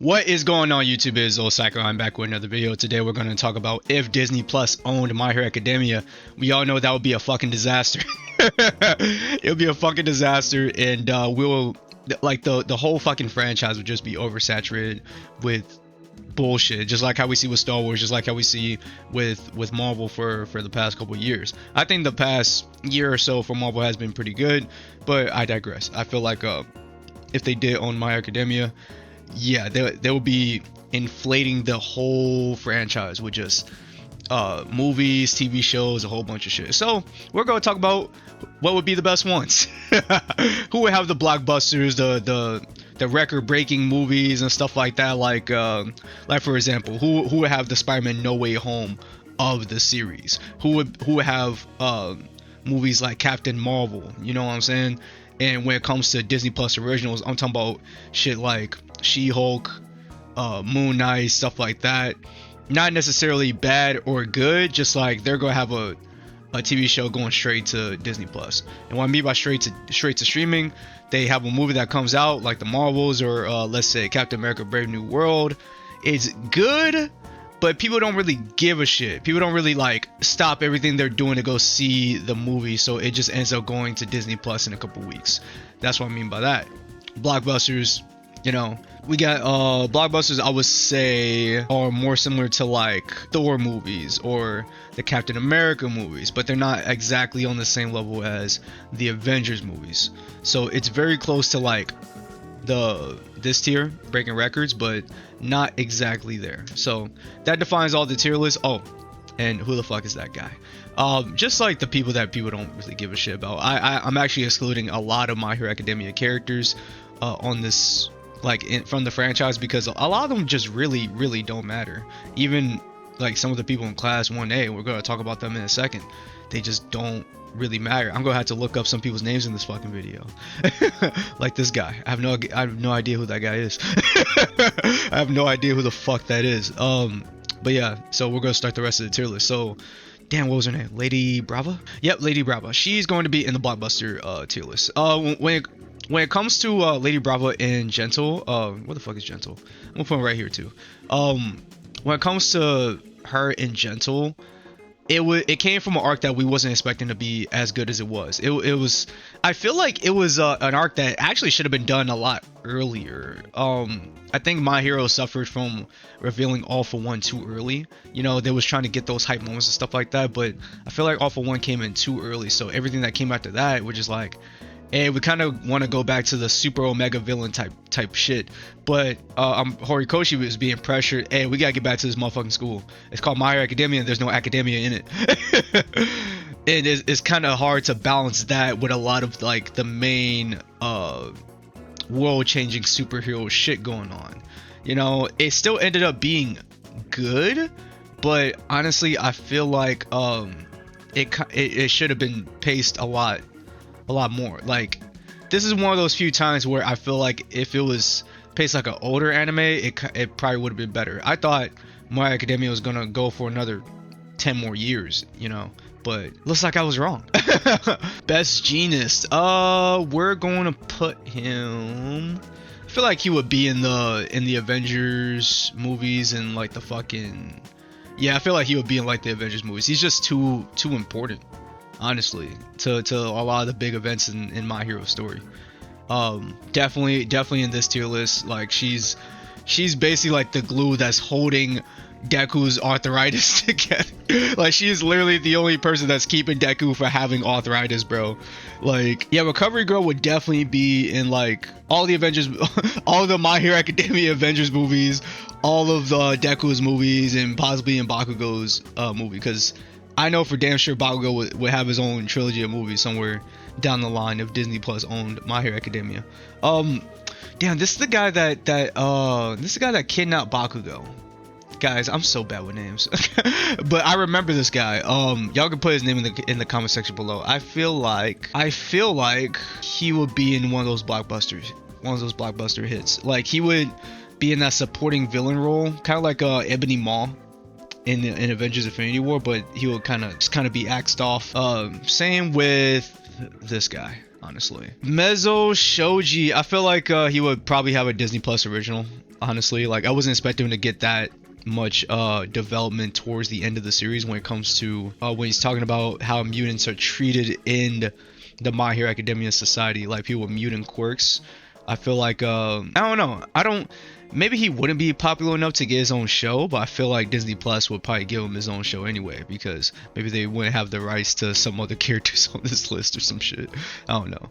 What is going on, YouTube? Is Osaka. I'm back with another video. Today we're going to talk about if Disney Plus owned My Hero Academia. We all know that would be a fucking disaster. It would be a fucking disaster, and we'll like the whole fucking franchise would just be oversaturated with bullshit, just like how we see with Star Wars, just like how we see with Marvel for the past couple of years. I think the past year or so for Marvel has been pretty good, but I digress. I feel like if they did own My Hero Academia, yeah, they will be inflating the whole franchise with just movies, TV shows, a whole bunch of shit. So we're gonna talk about what would be the best ones. Who would have the blockbusters, the record-breaking movies and stuff like that. Like for example, who would have the Spider-Man No Way Home of the series? Who would have movies like Captain Marvel? You know what I'm saying? And when it comes to Disney Plus originals, I'm talking about shit like She-Hulk, Moon Knight, stuff like that. Not necessarily bad or good, just like they're gonna have a TV show going straight to Disney Plus. And what I mean by straight to streaming, they have a movie that comes out like the Marvels or let's say Captain America: Brave New World. It's good, but people don't really give a shit. People don't really like stop everything they're doing to go see the movie, so it just ends up going to Disney Plus in a couple weeks. That's what I mean by that. Blockbusters, you know, we got blockbusters, I would say, are more similar to like Thor movies or the Captain America movies, but they're not exactly on the same level as the Avengers movies. So it's very close to like this tier, breaking records, but not exactly there. So that defines all the tier lists. Oh, and who the fuck is that guy? Just like the people that people don't really give a shit about. I'm actually excluding a lot of My Hero Academia characters on this, like from the franchise, because a lot of them just really don't matter. Even like some of the people in class 1A, we're gonna talk about them in a second, they just don't really matter. I'm gonna have to look up some people's names in this fucking video. Like this guy, I have no idea who that guy is. I have no idea who the fuck that is. But yeah, so we're gonna start the rest of the tier list. So damn, what was her name? Lady Brava? Yep, Lady Brava. She's going to be in the blockbuster tier list. When it comes to Lady Brava and Gentle, what the fuck is Gentle? I'm gonna put him right here too. When it comes to her and Gentle, it came from an arc that we wasn't expecting to be as good as it was. It was, I feel like it was an arc that actually should have been done a lot earlier. I think My Hero suffered from revealing All for One too early. You know, they was trying to get those hype moments and stuff like that, but I feel like All for One came in too early. So everything that came after that, which is like, hey, we kind of want to go back to the super omega villain type shit, but Horikoshi was being pressured. Hey, we gotta get back to this motherfucking school. It's called My Hero Academia, and there's no academia in it. And it's kind of hard to balance that with a lot of like the main world-changing superhero shit going on. You know, it still ended up being good, but honestly, I feel like it should have been paced a lot more. Like, this is one of those few times where I feel like if it was paced like an older anime, it probably would have been better. I thought My Hero Academia was gonna go for another 10 more years, you know, but looks like I was wrong. Best Genius, we're going to put him, I feel like he would be in the Avengers movies and like the fucking, yeah, I feel like he would be in like the Avengers movies. He's just too important, honestly, to a lot of the big events in My Hero story. Definitely in this tier list. Like, she's basically like the glue that's holding Deku's arthritis together. Like, she is literally the only person that's keeping Deku from having arthritis, bro. Like, yeah, Recovery Girl would definitely be in like all the Avengers, all of the My Hero Academia Avengers movies, all of the Deku's movies, and possibly in Bakugo's movie, because I know for damn sure Bakugo would have his own trilogy of movies somewhere down the line if Disney Plus owned My Hero Academia. Damn, this is the guy that kidnapped Bakugo. Guys, I'm so bad with names. But I remember this guy. Y'all can put his name in the comment section below. I feel like he would be in one of those blockbuster hits. Like, he would be in that supporting villain role, kind of like Ebony Maw in Avengers Infinity War, but he will kind of be axed off. Same with this guy, honestly. Mezzo Shoji, I feel like he would probably have a Disney Plus original. honestly. Like I wasn't expecting him to get that much development towards the end of the series when it comes to when he's talking about how mutants are treated in the My Hero Academia society, like people with mutant quirks. I feel like I don't know. I don't. Maybe he wouldn't be popular enough to get his own show, but I feel like Disney Plus would probably give him his own show anyway because maybe they wouldn't have the rights to some other characters on this list or some shit. I don't know.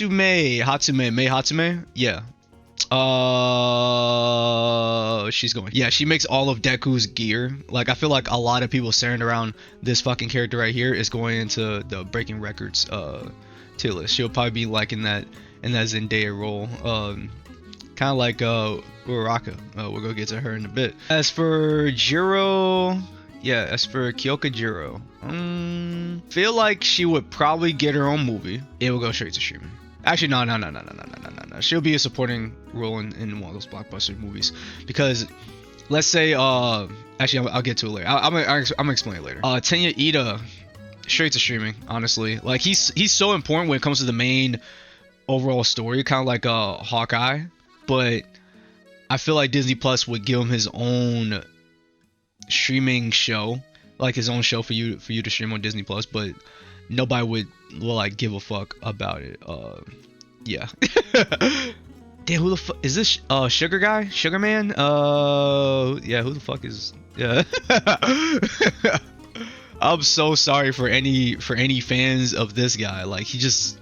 May Hatsume, yeah. She's going. Yeah, she makes all of Deku's gear. Like I feel like a lot of people staring around this fucking character right here is going into the breaking records tier list. She'll probably be like in that Zendaya role. Kind of like Uraraka. We'll go get to her in a bit. As for Jiro, yeah, as for Kyoka Jiro, feel like she would probably get her own movie. It will go straight to streaming. Actually, no. She'll be a supporting role in one of those blockbuster movies because, let's say, actually, I'll get to it later. I'm gonna explain it later. Tenya Ida, straight to streaming. Honestly, like he's so important when it comes to the main overall story, kind of like Hawkeye. But I feel like Disney Plus would give him his own streaming show, like his own show for you to stream on Disney Plus. But nobody will like give a fuck about it. Yeah. Damn, who the fuck is this? Sugar guy, Sugar Man. Yeah, who the fuck is? Yeah. I'm so sorry for any fans of this guy. Like he just,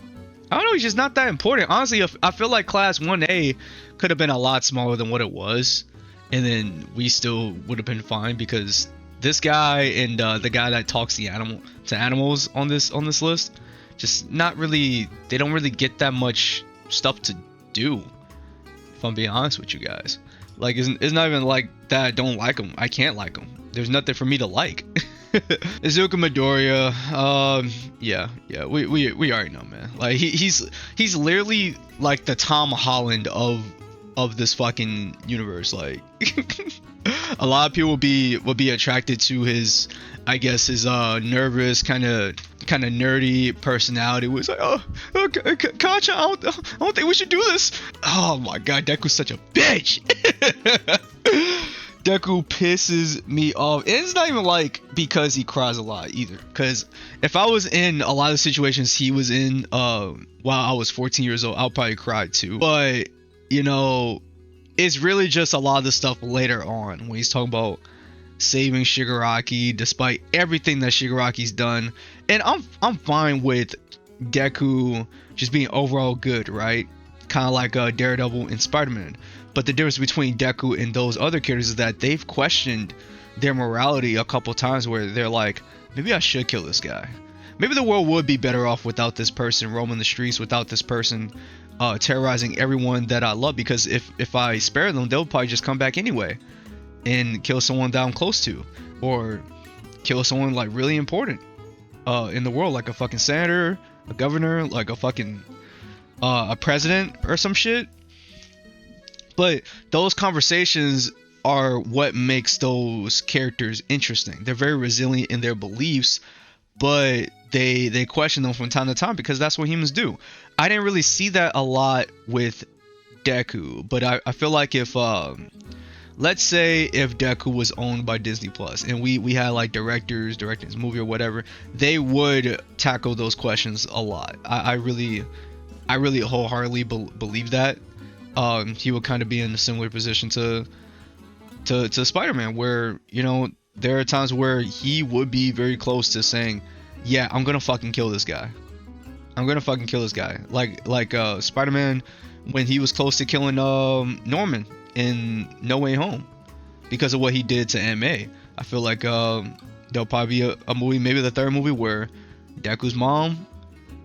I don't know, he's just not that important. Honestly, I feel like Class 1A could have been a lot smaller than what it was, and then we still would have been fine because this guy and the guy that talks to animals on this list, just not really. They don't really get that much stuff to do. If I'm being honest with you guys, like it's not even like that. I don't like them. I can't like them. There's nothing for me to like. Izuku Midoriya, yeah, we already know, man. Like he's literally like the Tom Holland of this fucking universe. Like a lot of people will be attracted to his, I guess, his nervous kind of nerdy personality. Was like, oh, Kacha, I don't think we should do this. Oh my god, Deku's such a bitch. Deku pisses me off. And it's not even like because he cries a lot either. Because if I was in a lot of situations he was in while I was 14 years old, I'll probably cry too. But, you know, it's really just a lot of the stuff later on when he's talking about saving Shigaraki despite everything that Shigaraki's done. And I'm fine with Deku just being overall good, right? Kind of like Daredevil and Spider-Man. But the difference between Deku and those other characters is that they've questioned their morality a couple times where they're like, maybe I should kill this guy. Maybe the world would be better off without this person roaming the streets, without this person terrorizing everyone that I love, because if I spare them, they'll probably just come back anyway and kill someone that I'm close to, or kill someone like really important in the world, like a fucking senator, a governor, like a fucking a president or some shit. But those conversations are what makes those characters interesting. They're very resilient in their beliefs, but they question them from time to time because that's what humans do. I didn't really see that a lot with Deku, but I feel like if let's say if Deku was owned by Disney Plus and we had like directors directing this movie or whatever, they would tackle those questions a lot. I really wholeheartedly believe that. He would kind of be in a similar position to Spider-Man, where, you know, there are times where he would be very close to saying, yeah, I'm gonna fucking kill this guy. Like Spider-Man, when he was close to killing Norman in No Way Home because of what he did to MA. I feel like there'll probably be a movie, maybe the third movie, where Deku's mom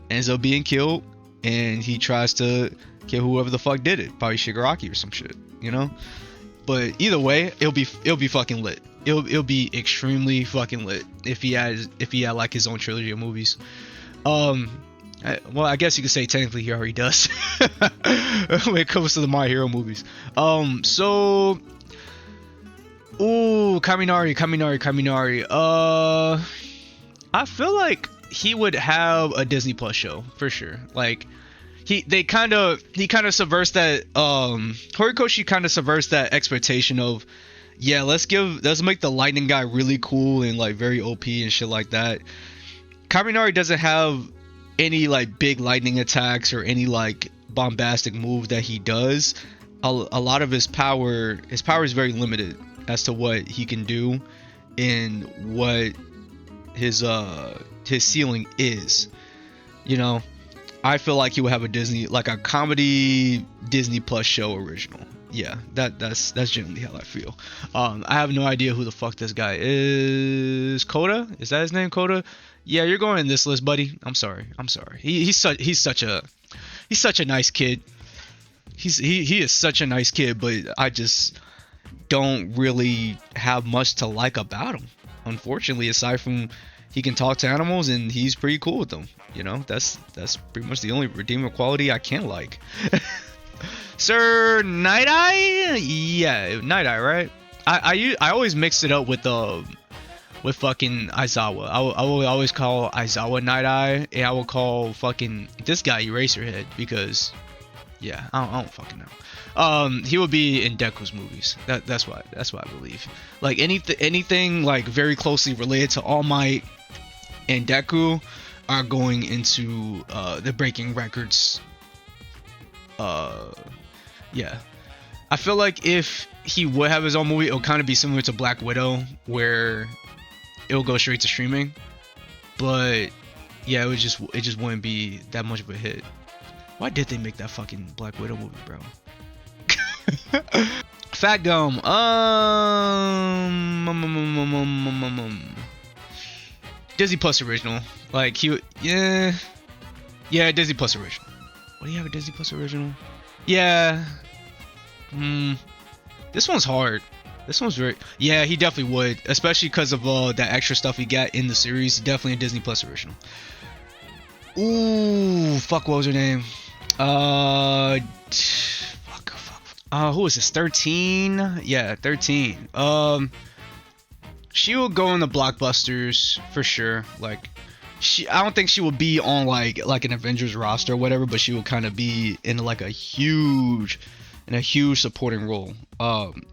ends up being killed and he tries to kill whoever the fuck did it, probably Shigaraki or some shit, you know. But either way, it'll be fucking lit. It'll be extremely fucking lit if he had like his own trilogy of movies. Well, I guess you could say technically he already does when it comes to the My Hero movies. So, ooh, Kaminari. I feel like he would have a Disney Plus show for sure. Like, he kind of subverts that Horikoshi kind of subverts that expectation of, yeah, let's make the lightning guy really cool and like very OP and shit like that. Kaminari doesn't have any like big lightning attacks or any like bombastic move that he does. A lot of his power is very limited as to what he can do and what his ceiling is. You know, I feel like he would have a Disney, like a comedy Disney Plus show original. Yeah, that's generally how I feel. I have no idea who the fuck this guy is. Koda? Is that his name, Koda? Yeah, you're going in this list, buddy. I'm sorry. He's such a nice kid. He is such a nice kid, but I just don't really have much to like about him. Unfortunately, aside from he can talk to animals and he's pretty cool with them. You know, that's pretty much the only redeeming quality I can like. Sir Night Eye? Yeah, Night Eye, right? I always mix it up with fucking Aizawa. I will always call Aizawa Night Eye, and I will call fucking this guy Eraserhead because, yeah, I don't fucking know. He would be in Deku's movies. That's why I believe. Like anything like very closely related to All Might and Deku are going into the breaking records. Yeah, I feel like if he would have his own movie, it would kind of be similar to Black Widow, where it will go straight to streaming. But yeah, it just wouldn't be that much of a hit. Why did they make that fucking Black Widow movie, bro? Fat Gum. Disney Plus original. Like yeah, Disney Plus original. What do you have a Disney Plus original? Yeah. This one's hard. This one's very. Yeah, he definitely would, especially because of that extra stuff he got in the series. Definitely a Disney Plus original. Ooh, fuck. What was her name? Fuck. Who is this? 13. Yeah, 13. She will go in the blockbusters for sure. Like, I don't think she will be on like an Avengers roster or whatever, but she will kind of be in like a huge supporting role.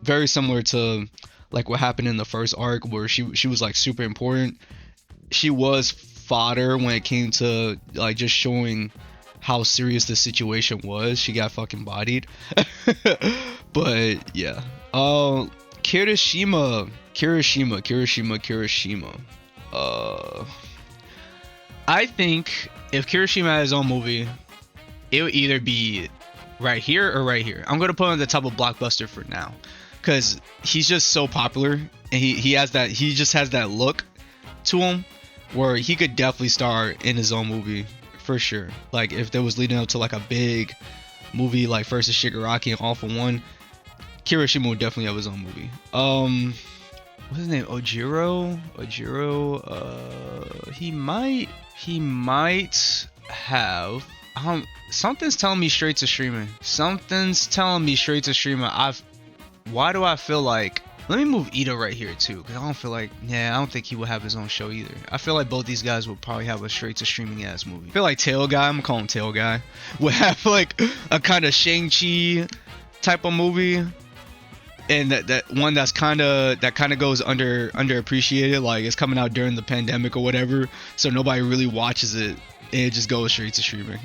Very similar to like what happened in the first arc where she was like super important. She was fodder when it came to like just showing how serious the situation was. She got fucking bodied. But yeah. Kirishima. I think if Kirishima had his own movie, it would either be right here or right here. I'm gonna put him at the top of Blockbuster for now, because he's just so popular, and he just has that look to him where he could definitely star in his own movie for sure. Like if there was leading up to like a big movie like First Shigaraki and All for One, Kirishima would definitely have his own movie. What's his name? Ojiro. He might have. Something's telling me straight to streaming. Why do I feel like? Let me move Ito right here too, because I don't think he would have his own show either. I feel like both these guys would probably have a straight to streaming ass movie. I feel like Tail Guy, I'm gonna call him Tail Guy, would have like a kind of Shang-Chi type of movie. And that one that kind of goes underappreciated, like it's coming out during the pandemic or whatever, so nobody really watches it, and it just goes straight to streaming.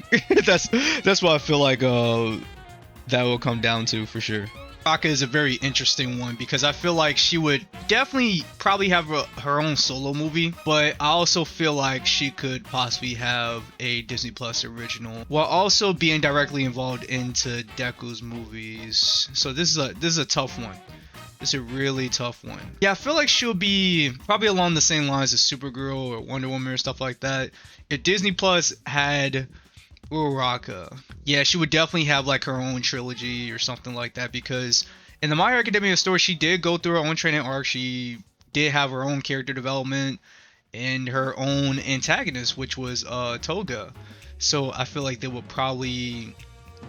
that's what I feel like that will come down to for sure. Raka is a very interesting one because I feel like she would definitely probably have her own solo movie, but I also feel like she could possibly have a Disney Plus original while also being directly involved into Deku's movies. So this is a tough one. This is a really tough one. Yeah, I feel like she'll be probably along the same lines as Supergirl or Wonder Woman or stuff like that. If Disney Plus had Uraraka, yeah, she would definitely have like her own trilogy or something like that, because in the My Hero Academia story, she did go through her own training arc. She did have her own character development and her own antagonist, which was Toga. So I feel like they would probably,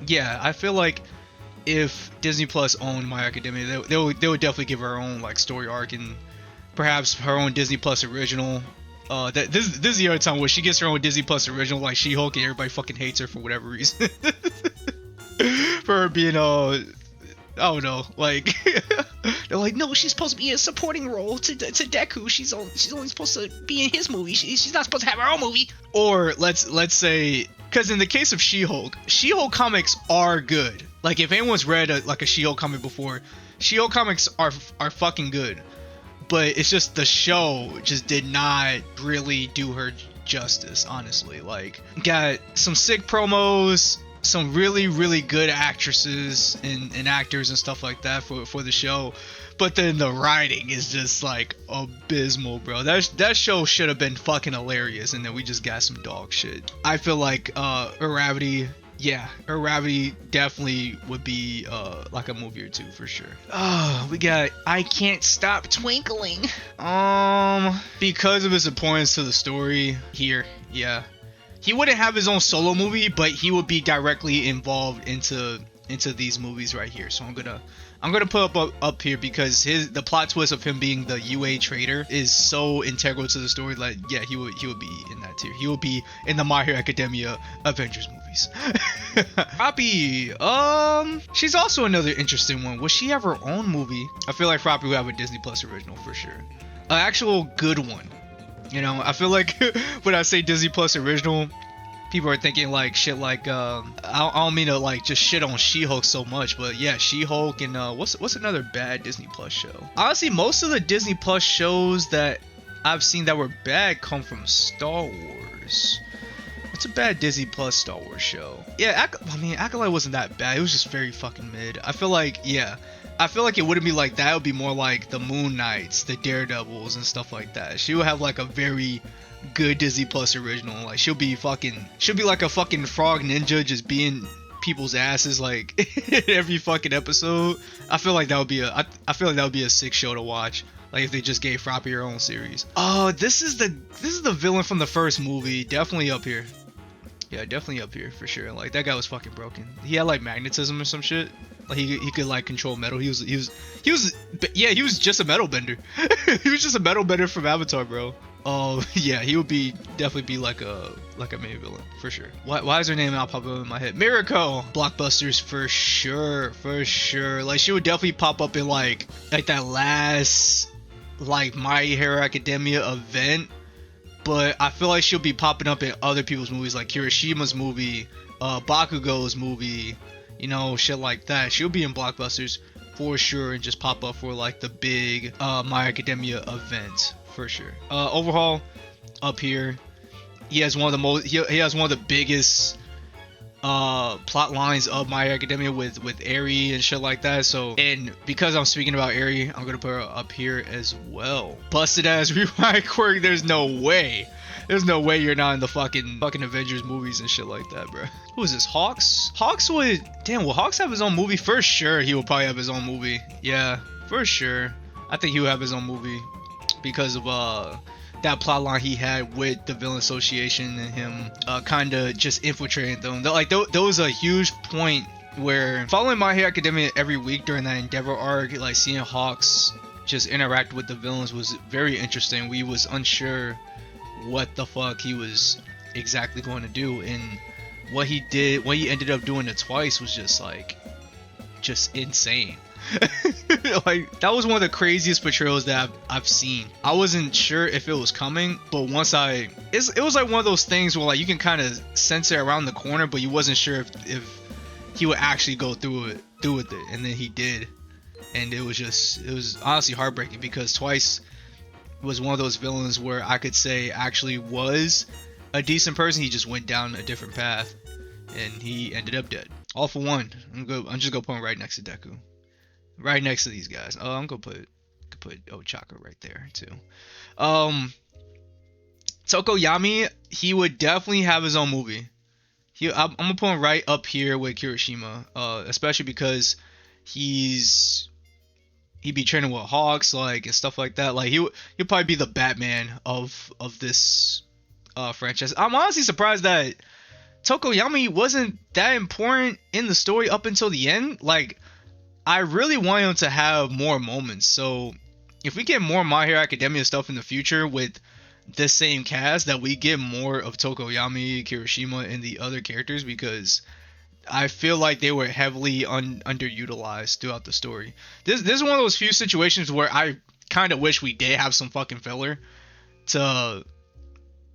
yeah, I feel like if Disney Plus owned My Hero Academia, they would definitely give her own like story arc and perhaps her own Disney Plus original That this is the other time where she gets her own Disney Plus original like She-Hulk and everybody fucking hates her for whatever reason. For her being I don't know, like they're like, no, she's supposed to be a supporting role to Deku. She's only supposed to be in his movie. She's not supposed to have her own movie. Or let's say, because in the case of She-Hulk comics are good. Like if anyone's read like a She-Hulk comic before, She-Hulk comics are fucking good. But it's just the show just did not really do her justice, honestly. Like, got some sick promos, some really good actresses and actors and stuff like that for the show, but then the writing is just like abysmal, bro. That show should have been fucking hilarious, and then we just got some dog shit. I feel like Gravity, yeah, Gravity definitely would be like a movie or two for sure. We got I Can't Stop Twinkling. Because of his importance to the story here, yeah. He wouldn't have his own solo movie, but he would be directly involved into these movies right here. So I'm gonna put up here because the plot twist of him being the UA trader is so integral to the story. Like, yeah, he would be in that tier. He would be in the My Hero Academia Avengers movies. Poppy, she's also another interesting one. Would she have her own movie? I feel like Poppy would have a Disney Plus original for sure. An actual good one. You know, I feel like when I say Disney Plus original, people are thinking like shit like I don't mean to like just shit on She-Hulk so much, but yeah, She-Hulk and what's another bad Disney Plus show? Honestly, most of the Disney Plus shows that I've seen that were bad come from Star Wars. What's a bad Disney Plus Star Wars show? Yeah, Acolyte wasn't that bad. It was just very fucking mid. I feel like it wouldn't be like that. It would be more like the Moon Knights, the Daredevils, and stuff like that. She would have like a very good Disney Plus original. Like she'll be like a fucking frog ninja just being people's asses like every fucking episode. I feel like that would be a sick show to watch. Like if they just gave Froppy her own series. Oh, this is the villain from the first movie. Definitely up here. Yeah, definitely up here for sure. Like that guy was fucking broken. He had like magnetism or some shit. Like he could like control metal. He was just a metal bender. He was just a metal bender from Avatar, bro. Oh yeah, he would definitely be like a main villain for sure. Why is her name not popping up in my head? Miracle. Blockbusters for sure. Like she would definitely pop up in like that last like My Hero Academia event. But I feel like she'll be popping up in other people's movies, like Kirishima's movie, Bakugo's movie, you know, shit like that. She'll be in blockbusters for sure and just pop up for like the big My Academia event for sure. Overhaul up here, he has one of the biggest plot lines of My Academia with Eri and shit like that. So, and because I'm speaking about Eri, I'm gonna put her up here as well. Busted ass rewind quirk. There's no way you're not in the fucking Avengers movies and shit like that, bro. Who is this? Hawks? Will Hawks have his own movie? For sure, he will probably have his own movie. Yeah, for sure. I think he will have his own movie because of that plotline he had with the Villain Association and him kind of just infiltrating them. Like there was a huge point where following My Hero Academia every week during that Endeavor arc, like seeing Hawks just interact with the villains was very interesting. We was unsure what the fuck he was exactly going to do, and what he ended up doing it twice was just insane. Like that was one of the craziest portrayals that I've seen. I wasn't sure if it was coming, but once it was like one of those things where like you can kind of sense it around the corner, but you wasn't sure if he would actually go through with it, and then he did, and it was honestly heartbreaking because twice was one of those villains where I could say actually was a decent person. He just went down a different path, and he ended up dead. All for one. I'm just gonna put him right next to Deku. Right next to these guys. Oh, I'm gonna put Ochaka right there too. Tokoyami, he would definitely have his own movie. I'm gonna put him right up here with Kirishima, especially because he'd be training with Hawks, like, and stuff like that. Like he'll probably be the Batman of this franchise. I'm honestly surprised that Tokoyami wasn't that important in the story up until the end. Like, I really want him to have more moments. So if we get more My Hero Academia stuff in the future with the same cast that we get more of Tokoyami, Kirishima, and the other characters because I feel like they were heavily underutilized throughout the story. This is one of those few situations where I kind of wish we did have some fucking filler to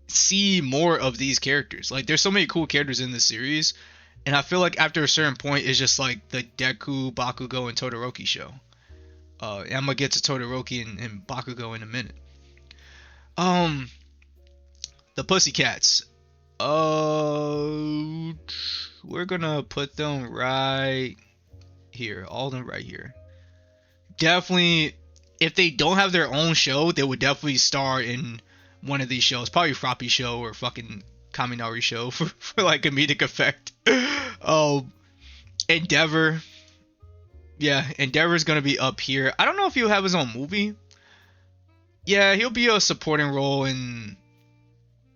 see more of these characters. Like, there's so many cool characters in this series, and I feel like after a certain point, it's just like the Deku, Bakugo, and Todoroki show. And I'm gonna get to Todoroki and Bakugo in a minute. Um, the Pussycats. Uh, we're gonna put them right here. All of them right here. Definitely, if they don't have their own show, they would definitely star in one of these shows. Probably Froppy show or fucking Kaminari show for like comedic effect. Oh, Endeavor. Yeah, Endeavor's gonna be up here. I don't know if he'll have his own movie. Yeah, he'll be a supporting role in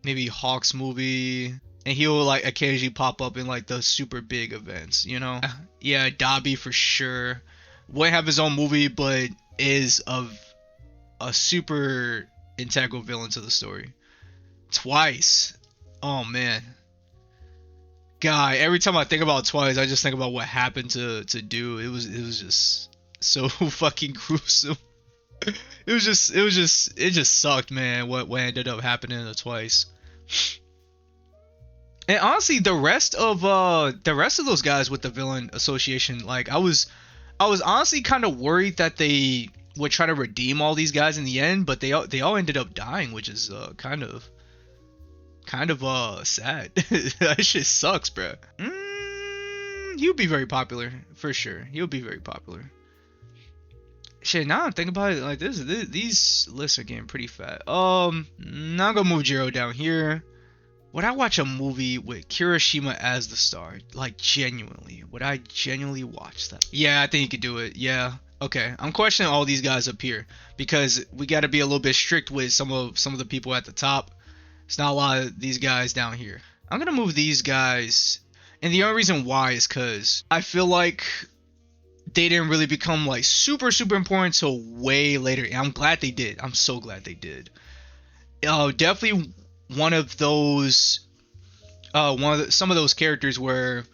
maybe Hawk's movie, and he'll like occasionally pop up in like the super big events, you know? Yeah, Dobby for sure. Won't have his own movie, but is of a super integral villain to the story. Twice. Oh man. God, every time I think about Twice, I just think about what happened to do. It was just so fucking gruesome. It just sucked, man. What ended up happening to Twice. And honestly, the rest of those guys with the villain association, like I was honestly kind of worried that they would try to redeem all these guys in the end, but they all ended up dying, which is kind of sad. That shit sucks, bro. He'll be very popular for sure. He'll be very popular. Shit, now I'm thinking about it like this. These lists are getting pretty fat. Now I'm gonna move Jiro down here. Would I watch a movie with Kirishima as the star? Like, genuinely. Would I genuinely watch that? Yeah, I think you could do it. Yeah. Okay. I'm questioning all these guys up here because we got to be a little bit strict with some of the people at the top. It's not a lot of these guys down here. I'm going to move these guys. And the only reason why is because I feel like they didn't really become like super, super important until way later. And I'm glad they did. I'm so glad they did. Definitely one of those some of those characters where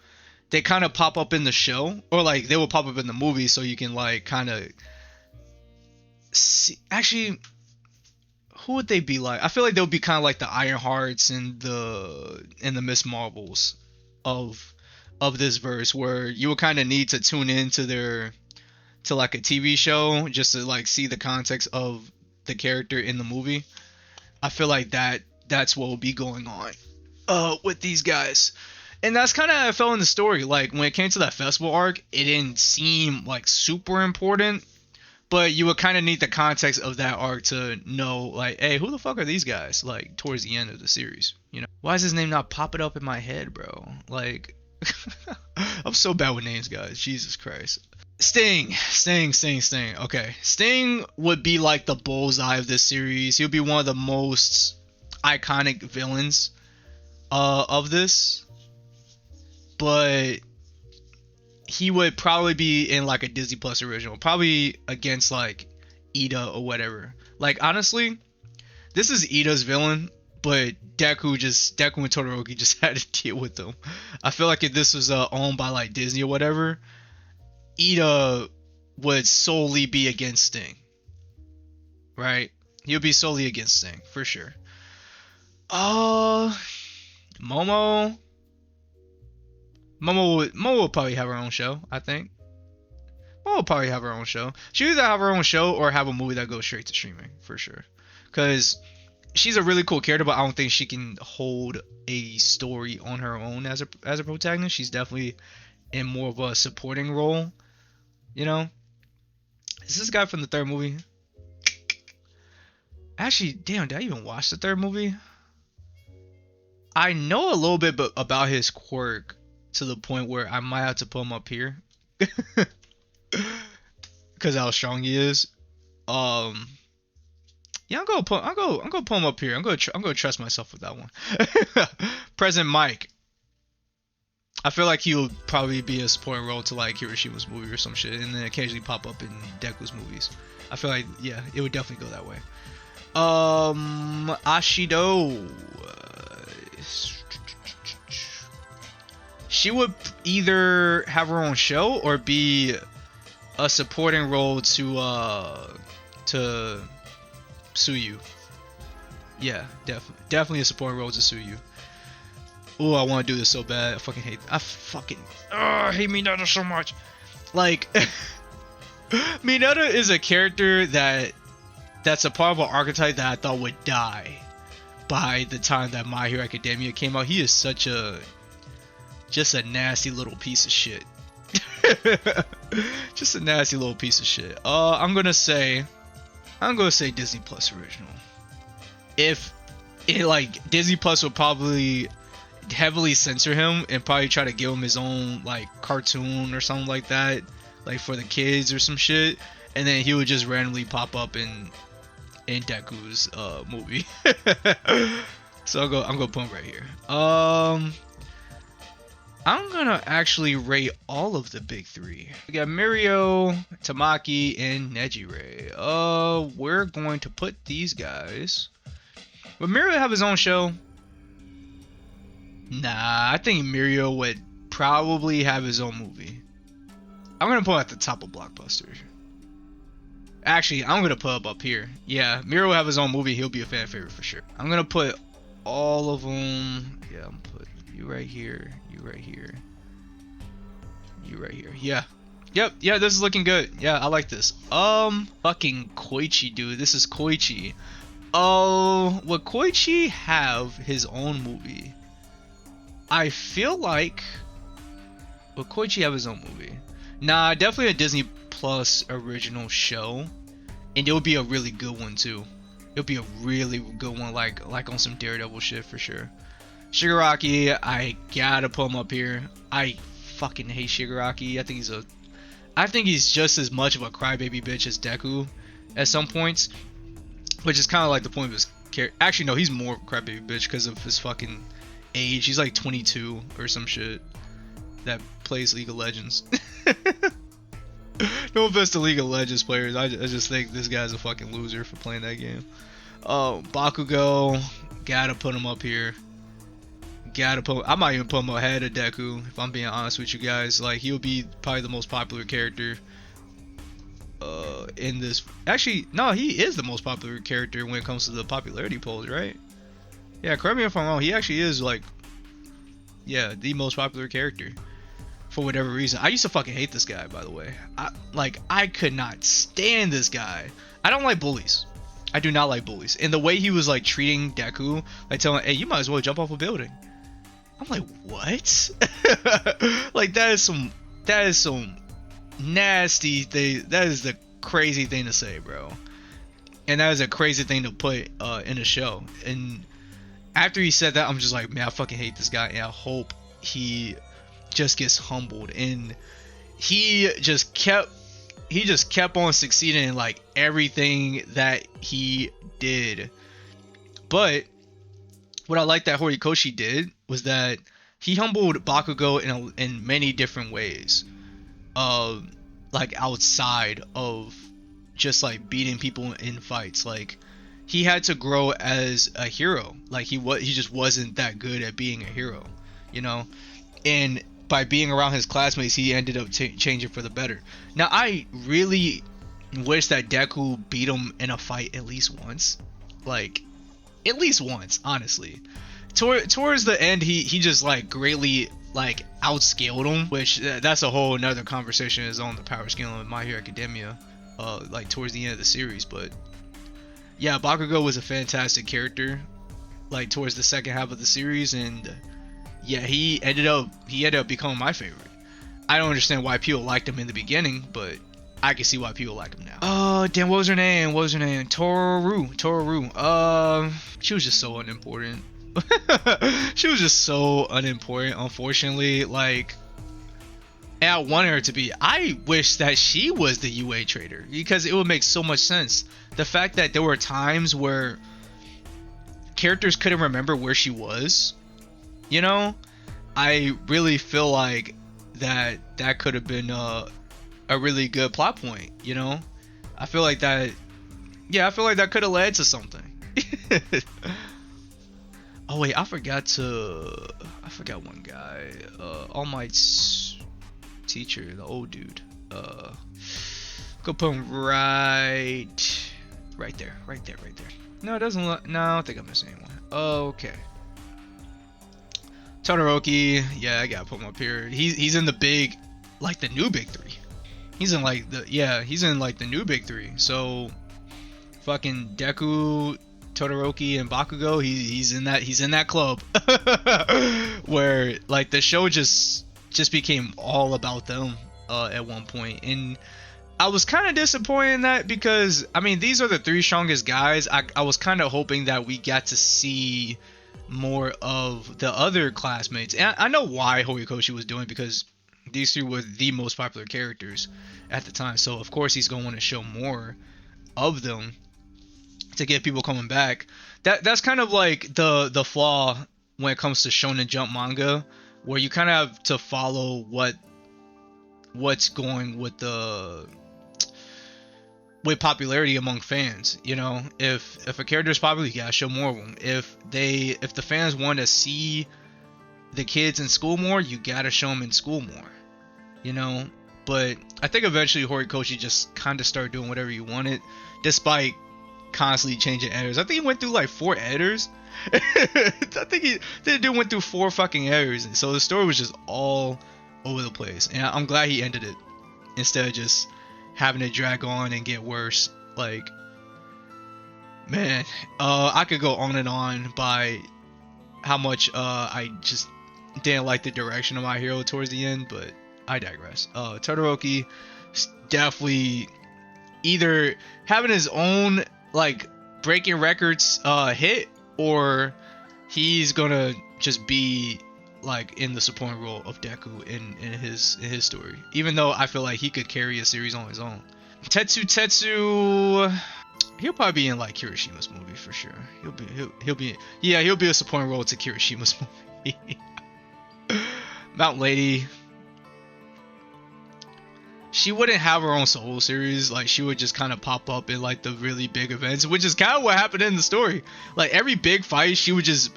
they kind of pop up in the show, or like they will pop up in the movie, so you can like kind of see. Actually, who would they be like? I feel like they would be kind of like the Ironhearts and the Miss Marvels of this verse, where you would kind of need to tune into to like a TV show just to like see the context of the character in the movie. I feel like that's what will be going on with these guys. And that's kind of how I felt in the story. Like, when it came to that festival arc, it didn't seem like super important, but you would kind of need the context of that arc to know, like, hey, who the fuck are these guys? Like, towards the end of the series, you know? Why is his name not popping up in my head, bro? Like, I'm so bad with names, guys. Jesus Christ. Sting. Okay. Sting would be like the bullseye of this series. He'll be one of the most iconic villains of this, but he would probably be in like a Disney Plus original, probably against like Ida or whatever. Like, honestly, this is Ida's villain, but Deku and Todoroki just had to deal with them. I feel like if this was owned by like Disney or whatever, Ida would solely be against Sting, right? He'll be solely against Sting for sure. Momo. Momo will probably have her own show, I think. Momo will probably have her own show. She'll either have her own show or have a movie that goes straight to streaming, for sure. Because she's a really cool character, but I don't think she can hold a story on her own as a protagonist. She's definitely in more of a supporting role, you know? Is this guy from the third movie? Actually, damn, did I even watch the third movie? I know a little bit about his quirk to the point where I might have to put him up here because how strong he is. Yeah, I'm gonna put him up here. I'm gonna trust myself with that one. President Mike. I feel like he will probably be a supporting role to like Hiroshima's movie or some shit, and then occasionally pop up in Deku's movies. I feel like, yeah, it would definitely go that way. Ashido. She would either have her own show or be a supporting role to Suyu. Yeah, definitely a supporting role to Suyu. Oh, I want to do this so bad. I fucking hate I hate Mineta so much. Like Mineta is a character that's a part of an archetype that I thought would die by the time that My Hero Academia came out. He is just a nasty little piece of shit. Just a nasty little piece of shit. I'm gonna say Disney Plus original. If it, like, Disney Plus would probably heavily censor him and probably try to give him his own like cartoon or something like that, like for the kids or some shit, and then he would just randomly pop up in Deku's movie. So I'm gonna put him right here. I'm gonna actually rate all of the big three. We got Mirio, Tamaki, and Nejire. We're going to put these guys. Would Mirio have his own show? Nah, I think Mirio would probably have his own movie. I'm gonna put him at the top of Blockbuster. Actually, I'm gonna put him up here. Yeah, Mirio will have his own movie. He'll be a fan favorite for sure. I'm gonna put all of them. Yeah, I'm gonna put you right here. You right here. You right here. Yeah. Yep. Yeah, this is looking good. Yeah, I like this. Fucking Koichi, dude. This is Koichi. Oh, would Koichi have his own movie? I feel like would Koichi have his own movie? Nah, definitely a Disney Plus original show, and it would be a really good one too. It'll be a really good one, like on some Daredevil shit for sure. Shigaraki, I gotta put him up here. I fucking hate Shigaraki. I think he's just as much of a crybaby bitch as Deku at some points, which is kind of like the point of his character. Actually, no, he's more crybaby bitch because of his fucking age. He's like 22 or some shit that plays League of Legends. No offense to League of Legends players, I just think this guy's a fucking loser for playing that game. Bakugo, gotta put him up here. I might even put him ahead of Deku, if I'm being honest with you guys. Like, he'll be probably the most popular character in this. Actually, no, he is the most popular character when it comes to the popularity polls, right? Yeah, correct me if I'm wrong. He actually is, like, yeah, the most popular character for whatever reason. I used to fucking hate this guy, by the way. I could not stand this guy. I don't like bullies. I do not like bullies. And the way he was, like, treating Deku, like telling, hey, you might as well jump off a building. I'm like, what? Like, that is some nasty thing. That is the crazy thing to say, bro. And that is a crazy thing to put in a show. And after he said that, I'm just like, man, I fucking hate this guy, and I hope he just gets humbled. And he just kept on succeeding in, like, everything that he did. But what I like that Horikoshi did was that he humbled Bakugo in many different ways. Like, outside of just, like, beating people in fights. Like, he had to grow as a hero. Like, he just wasn't that good at being a hero, you know? And by being around his classmates, he ended up changing for the better. Now, I really wish that Deku beat him in a fight at least once. Like, at least once, honestly. Towards the end, he just, like, greatly, like, outscaled him, which that's a whole another conversation is on the power scaling of My Hero Academia, like, towards the end of the series. But yeah, Bakugo was a fantastic character, like, towards the second half of the series, and yeah, he ended up becoming my favorite. I don't understand why people liked him in the beginning, but I can see why people like him now. Oh, damn, what was her name? Toru. She was just so unimportant. She was just so unimportant, unfortunately. Like, and I wanted her to be. I wish that she was the UA trader, because it would make so much sense. The fact that there were times where characters couldn't remember where she was, you know, I really feel like that could have been a really good plot point, you know. I feel like that could have led to something. Oh wait, I forgot one guy. All Might's teacher, the old dude. Go put him right there, right there, right there. No, it doesn't look. No, I don't think I'm missing anyone. Okay. Todoroki, yeah, I gotta put him up here. He's in the big, like the new big three. He's in like he's in like the new big three. So fucking Deku, Todoroki, and Bakugo, he's in that club where like the show just became all about them at one point. And I was kind of disappointed in that because I mean these are the three strongest guys. I was kind of hoping that we got to see more of the other classmates. And I know why Horikoshi was doing, because these three were the most popular characters at the time. So of course he's going to want to show more of them to get people coming back. That's kind of like the flaw when it comes to Shonen Jump manga, where you kind of have to follow what's going with popularity among fans. You know, if a character is popular, you gotta show more of them. If the fans want to see the kids in school more, you gotta show them in school more. You know, but I think eventually Horikoshi just kind of started doing whatever he wanted, despite constantly changing editors. I think he went through like 4 editors. I think the dude went through 4 fucking editors, and so the story was just all over the place. And I'm glad he ended it instead of just having it drag on and get worse. Like, man, I could go on and on by how much I just didn't like the direction of My Hero towards the end, but I digress. Todoroki definitely either having his own like breaking records hit, or he's gonna just be like in the supporting role of Deku in his story, even though I feel like he could carry a series on his own. Tetsu, he'll probably be in like Kirishima's movie for sure. He'll be a supporting role to Kirishima's movie. Mountain Lady, she wouldn't have her own solo series. Like, she would just kind of pop up in like the really big events, which is kind of what happened in the story. Like, every big fight, she would just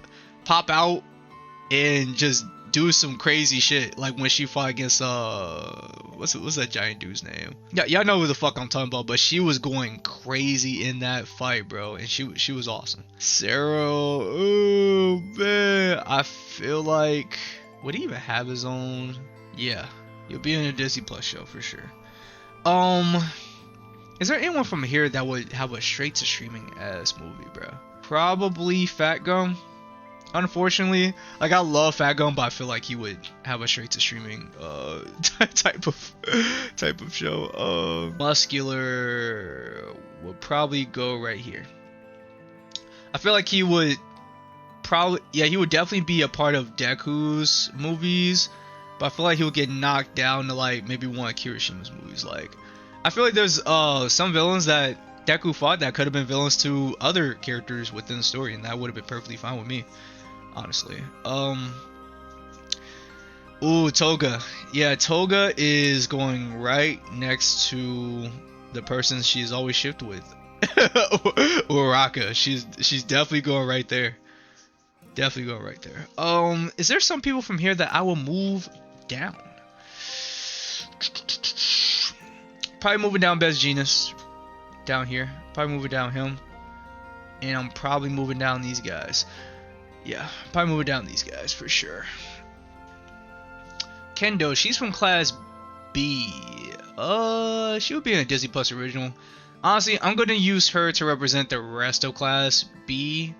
pop out and just do some crazy shit. Like when she fought against what's that giant dude's name? Yeah, y'all know who the fuck I'm talking about. But she was going crazy in that fight, bro, and she was awesome. Zero, oh man, I feel like, would he even have his own? Yeah, he'll be in a Disney Plus show for sure. Is there anyone from here that would have a straight to streaming ass movie, bro? Probably Fat Gum. Unfortunately, like, I love Fat Gum, but I feel like he would have a straight to streaming type of show. Muscular would probably go right here. I feel like he would he would definitely be a part of Deku's movies, but I feel like he would get knocked down to like maybe one of Kirishima's movies. Like, I feel like there's some villains that Deku fought that could have been villains to other characters within the story, and that would have been perfectly fine with me, honestly. Ooh, Toga. Yeah, Toga is going right next to the person she's always shipped with. Uraraka. She's definitely going right there. Definitely going right there. Is there some people from here that I will move down? Probably moving down Best Genius. Down here. Probably moving down him. And I'm probably moving down these guys. Yeah, probably moving down these guys for sure. Kendo, she's from class B. She would be in a Disney Plus original. Honestly, I'm gonna use her to represent the rest of class B.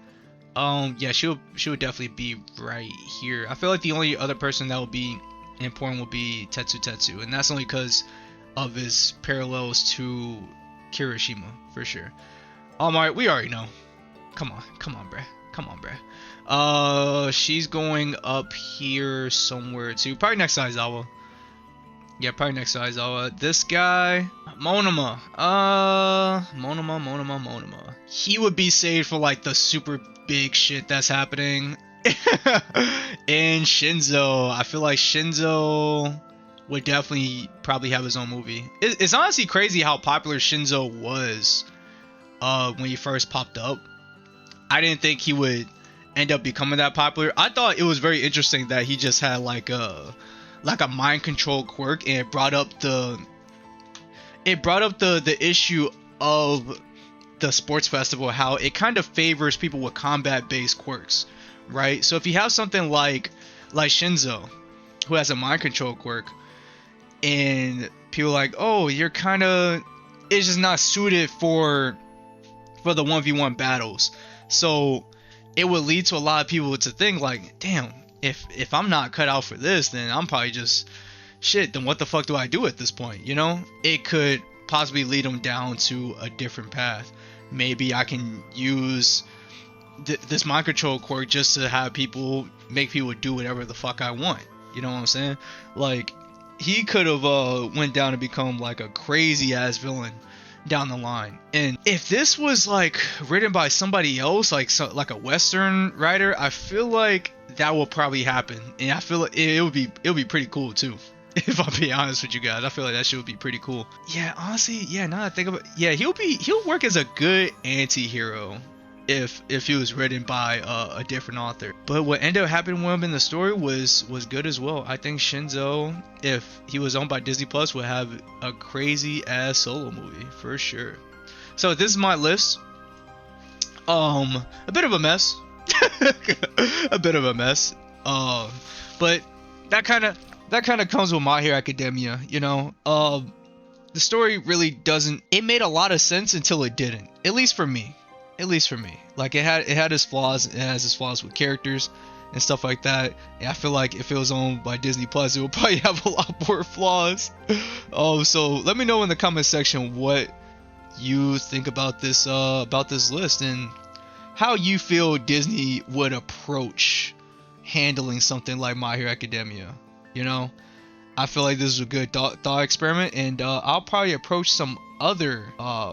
Yeah, she would definitely be right here. I feel like the only other person that would be important would be Tetsu, and that's only because of his parallels to Kirishima for sure. Alright, we already know. Come on, bruh. She's going up here somewhere too. Probably next to Aizawa. Yeah, probably next to Aizawa. This guy, Monoma. Monoma. He would be saved for like the super big shit that's happening. And Shinzo, I feel like Shinzo would definitely probably have his own movie. It's honestly crazy how popular Shinzo was when he first popped up. I didn't think he would end up becoming that popular. I thought it was very interesting that he just had like a mind control quirk, and it brought up the issue of the sports festival, how it kind of favors people with combat based quirks, right? So if you have something like Shinzo, who has a mind control quirk, and people are like, oh, you're kind of, it's just not suited for the 1v1 battles. So it would lead to a lot of people to think like, damn, if I'm not cut out for this, then I'm probably just shit. Then what the fuck do I do at this point? You know, it could possibly lead them down to a different path. Maybe I can use this mind control quirk just to have people make people do whatever the fuck I want. You know what I'm saying? Like, he could have went down and become like a crazy ass villain down the line. And if this was like written by somebody else, like a Western writer, I feel like that will probably happen, and I feel like it would be pretty cool too. If I'm being honest with you guys, I feel like that shit would be pretty cool. Yeah, honestly, yeah. Now that I think about, yeah, he'll work as a good anti-hero if he was written by a different author. But what ended up happening with him in the story was good as well. I think Shinzo, if he was owned by Disney Plus, would have a crazy ass solo movie for sure. So this is my list. A bit of a mess. A bit of a mess. But that kind of comes with My Hero Academia, you know. The story really doesn't. It made a lot of sense until it didn't. At least for me. Like it had its flaws. It has its flaws with characters and stuff like that. And I feel like if it was owned by Disney Plus, it would probably have a lot more flaws. So let me know in the comment section what you think about this list, and how you feel Disney would approach handling something like My Hero Academia. You know, I feel like this is a good thought experiment, and I'll probably approach some other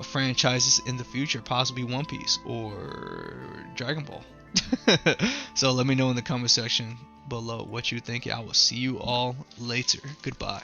franchises in the future, possibly One Piece or Dragon Ball. So let me know in the comment section below what you think. I will see you all later. Goodbye.